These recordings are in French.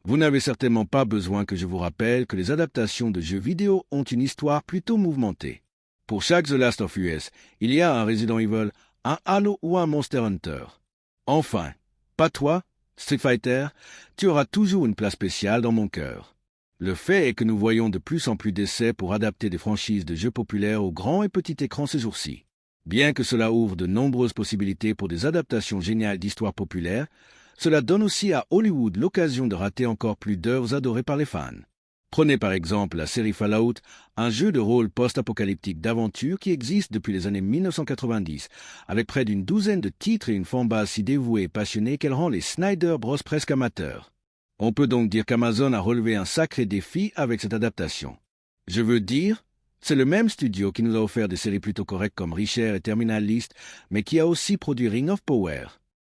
Vous n'avez certainement pas besoin que je vous rappelle que les adaptations de jeux vidéo ont une histoire plutôt mouvementée. Pour chaque The Last of Us, il y a un Resident Evil, un Halo ou un Monster Hunter. Enfin, pas toi, Street Fighter, tu auras toujours une place spéciale dans mon cœur. Le fait est que nous voyons de plus en plus d'essais pour adapter des franchises de jeux populaires au grand et petit écran ces jours-ci. Bien que cela ouvre de nombreuses possibilités pour des adaptations géniales d'histoires populaires, cela donne aussi à Hollywood l'occasion de rater encore plus d'œuvres adorées par les fans. Prenez par exemple la série Fallout, un jeu de rôle post-apocalyptique d'aventure qui existe depuis les années 1990, avec près d'une douzaine de titres et une fanbase si dévouée et passionnée qu'elle rend les Snyder Bros presque amateurs. On peut donc dire qu'Amazon a relevé un sacré défi avec cette adaptation. Je veux dire, c'est le même studio qui nous a offert des séries plutôt correctes comme Richer et Terminal List, mais qui a aussi produit Ring of Power.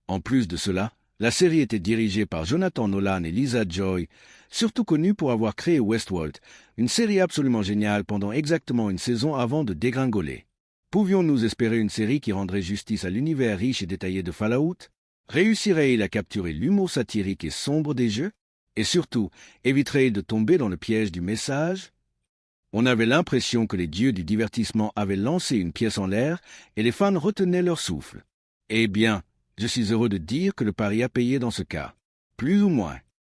En plus de cela, la série était dirigée par Jonathan Nolan et Lisa Joy, surtout connus pour avoir créé Westworld, une série absolument géniale pendant exactement une saison avant de dégringoler. Pouvions-nous espérer une série qui rendrait justice à l'univers riche et détaillé de Fallout? Réussirait-il à capturer l'humour satirique et sombre des jeux? Et surtout, éviterait-il de tomber dans le piège du message? On avait l'impression que les dieux du divertissement avaient lancé une pièce en l'air et les fans retenaient leur souffle. Eh bien, je suis heureux de dire que le pari a payé dans ce cas. Plus ou moins.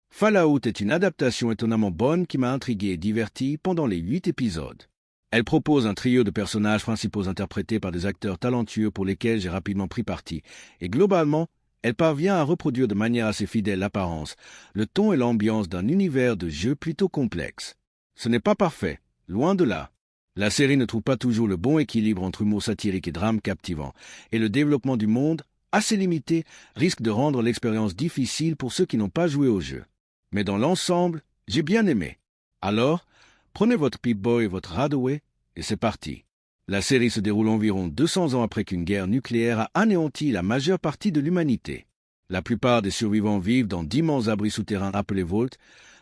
Fallout est une adaptation étonnamment bonne qui m'a intrigué et diverti pendant les 8 épisodes. Elle propose un trio de personnages principaux interprétés par des acteurs talentueux pour lesquels j'ai rapidement pris parti, et globalement, elle parvient à reproduire de manière assez fidèle l'apparence, le ton et l'ambiance d'un univers de jeu plutôt complexe. Ce n'est pas parfait, loin de là. La série ne trouve pas toujours le bon équilibre entre humour satirique et drame captivant, et le développement du monde, assez limité, risque de rendre l'expérience difficile pour ceux qui n'ont pas joué au jeu. Mais dans l'ensemble, j'ai bien aimé. Alors, prenez votre Pip-Boy et votre Radaway, et c'est parti. La série se déroule environ 200 ans après qu'une guerre nucléaire a anéanti la majeure partie de l'humanité. La plupart des survivants vivent dans d'immenses abris souterrains appelés Vault,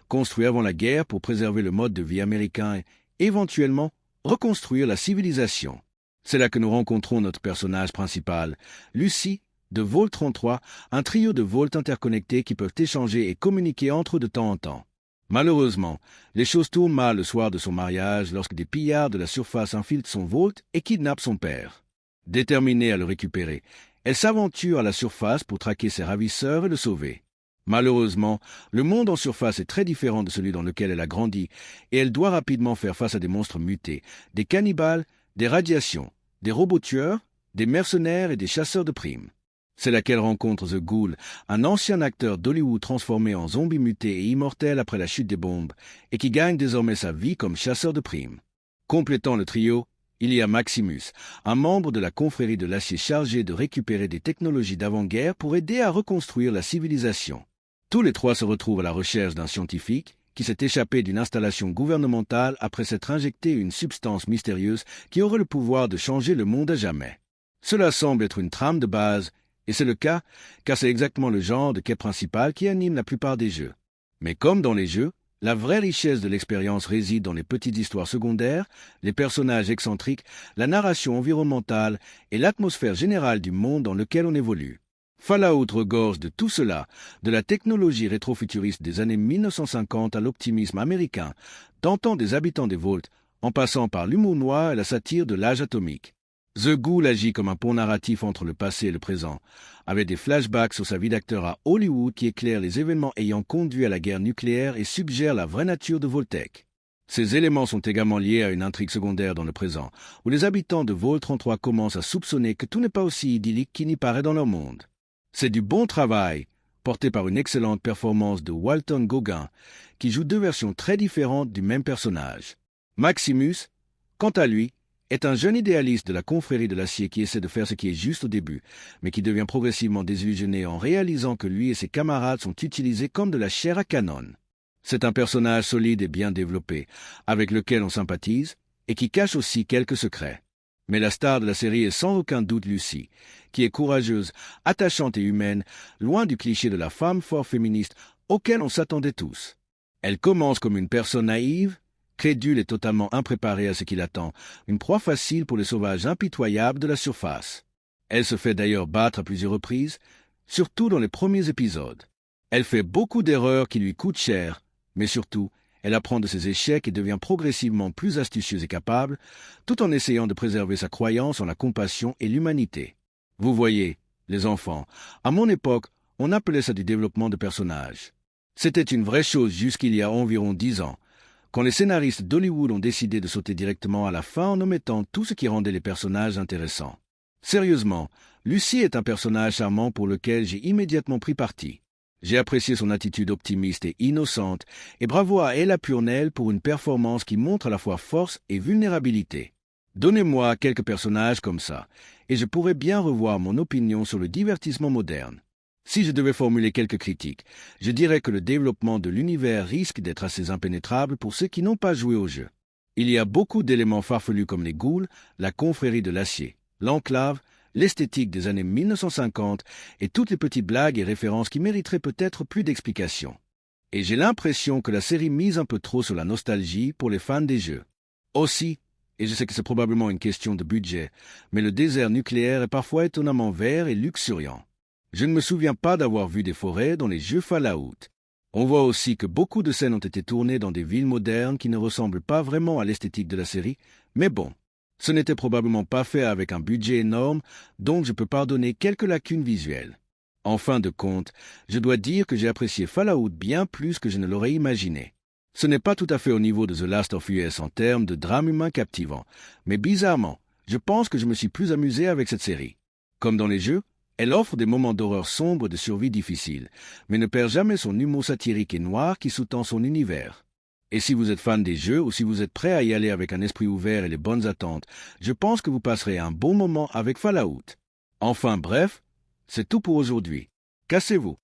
construits avant la guerre pour préserver le mode de vie américain et, éventuellement, reconstruire la civilisation. C'est là que nous rencontrons notre personnage principal, Lucy, de Vault 33, un trio de Vault interconnectés qui peuvent échanger et communiquer entre eux de temps en temps. Malheureusement, les choses tournent mal le soir de son mariage lorsque des pillards de la surface infiltrent son Vault et kidnappent son père. Déterminée à le récupérer, elle s'aventure à la surface pour traquer ses ravisseurs et le sauver. Malheureusement, le monde en surface est très différent de celui dans lequel elle a grandi et elle doit rapidement faire face à des monstres mutés, des cannibales, des radiations, des robots tueurs, des mercenaires et des chasseurs de primes. C'est là qu'elle rencontre The Ghoul, un ancien acteur d'Hollywood transformé en zombie muté et immortel après la chute des bombes, et qui gagne désormais sa vie comme chasseur de primes. Complétant le trio, il y a Maximus, un membre de la confrérie de l'acier chargé de récupérer des technologies d'avant-guerre pour aider à reconstruire la civilisation. Tous les trois se retrouvent à la recherche d'un scientifique qui s'est échappé d'une installation gouvernementale après s'être injecté une substance mystérieuse qui aurait le pouvoir de changer le monde à jamais. Cela semble être une trame de base, et c'est le cas, car c'est exactement le genre de quête principale qui anime la plupart des jeux. Mais comme dans les jeux, la vraie richesse de l'expérience réside dans les petites histoires secondaires, les personnages excentriques, la narration environnementale et l'atmosphère générale du monde dans lequel on évolue. Fallout regorge de tout cela, de la technologie rétrofuturiste des années 1950 à l'optimisme américain, tentant des habitants des Vaults, en passant par l'humour noir et la satire de l'âge atomique. The Ghoul agit comme un pont narratif entre le passé et le présent, avec des flashbacks sur sa vie d'acteur à Hollywood qui éclairent les événements ayant conduit à la guerre nucléaire et suggèrent la vraie nature de Vault-Tec. Ces éléments sont également liés à une intrigue secondaire dans le présent, où les habitants de Vault 33 commencent à soupçonner que tout n'est pas aussi idyllique qu'il n'y paraît dans leur monde. C'est du bon travail, porté par une excellente performance de Walton Goggin, qui joue deux versions très différentes du même personnage. Maximus, quant à lui, est un jeune idéaliste de la confrérie de l'acier qui essaie de faire ce qui est juste au début, mais qui devient progressivement désillusionné en réalisant que lui et ses camarades sont utilisés comme de la chair à canon. C'est un personnage solide et bien développé, avec lequel on sympathise, et qui cache aussi quelques secrets. Mais la star de la série est sans aucun doute Lucy, qui est courageuse, attachante et humaine, loin du cliché de la femme fort féministe auquel on s'attendait tous. Elle commence comme une personne naïve, crédule et totalement impréparée à ce qui l'attend, une proie facile pour les sauvages impitoyables de la surface. Elle se fait d'ailleurs battre à plusieurs reprises, surtout dans les premiers épisodes. Elle fait beaucoup d'erreurs qui lui coûtent cher, mais surtout, elle apprend de ses échecs et devient progressivement plus astucieuse et capable, tout en essayant de préserver sa croyance en la compassion et l'humanité. Vous voyez, les enfants, à mon époque, on appelait ça du développement de personnages. C'était une vraie chose jusqu'il y a environ 10 ans, quand les scénaristes d'Hollywood ont décidé de sauter directement à la fin en omettant tout ce qui rendait les personnages intéressants. Sérieusement, Lucy est un personnage charmant pour lequel j'ai immédiatement pris parti. J'ai apprécié son attitude optimiste et innocente, et bravo à Ella Purnell pour une performance qui montre à la fois force et vulnérabilité. Donnez-moi quelques personnages comme ça, et je pourrais bien revoir mon opinion sur le divertissement moderne. Si je devais formuler quelques critiques, je dirais que le développement de l'univers risque d'être assez impénétrable pour ceux qui n'ont pas joué au jeu. Il y a beaucoup d'éléments farfelus comme les ghouls, la confrérie de l'acier, l'enclave, l'esthétique des années 1950 et toutes les petites blagues et références qui mériteraient peut-être plus d'explications. Et j'ai l'impression que la série mise un peu trop sur la nostalgie pour les fans des jeux. Aussi, et je sais que c'est probablement une question de budget, mais le désert nucléaire est parfois étonnamment vert et luxuriant. Je ne me souviens pas d'avoir vu des forêts dans les jeux Fallout. On voit aussi que beaucoup de scènes ont été tournées dans des villes modernes qui ne ressemblent pas vraiment à l'esthétique de la série, mais bon, ce n'était probablement pas fait avec un budget énorme, donc je peux pardonner quelques lacunes visuelles. En fin de compte, je dois dire que j'ai apprécié Fallout bien plus que je ne l'aurais imaginé. Ce n'est pas tout à fait au niveau de The Last of Us en termes de drame humain captivant, mais bizarrement, je pense que je me suis plus amusé avec cette série. Comme dans les jeux, elle offre des moments d'horreur sombre et de survie difficile, mais ne perd jamais son humour satirique et noir qui sous-tend son univers. Et si vous êtes fan des jeux ou si vous êtes prêt à y aller avec un esprit ouvert et les bonnes attentes, je pense que vous passerez un bon moment avec Fallout. Enfin bref, c'est tout pour aujourd'hui. Cassez-vous.